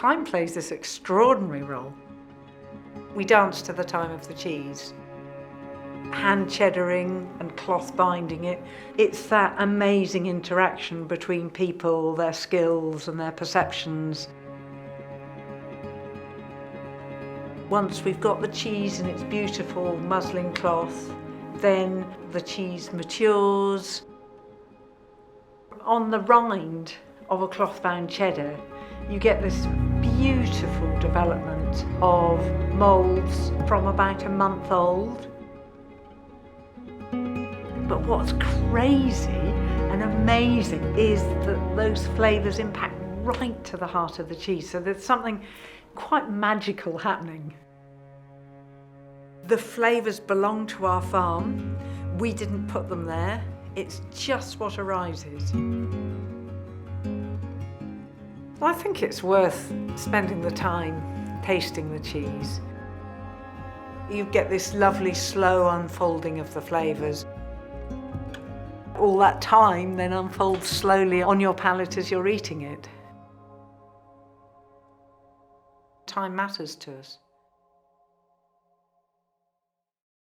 time plays this extraordinary role. We dance to the time of the cheese. Hand cheddaring and cloth binding it. It's that amazing interaction between people, their skills and their perceptions. Once we've got the cheese in its beautiful muslin cloth, then the cheese matures. On the rind of a clothbound cheddar, you get this beautiful development of moulds from about a month old. But what's crazy and amazing is that those flavours impact right to the heart of the cheese. So there's something quite magical happening. The flavours belong to our farm. We didn't put them there. It's just what arises. I think it's worth spending the time tasting the cheese. You get this lovely slow unfolding of the flavours. All that time then unfolds slowly on your palate as you're eating it. Time matters to us.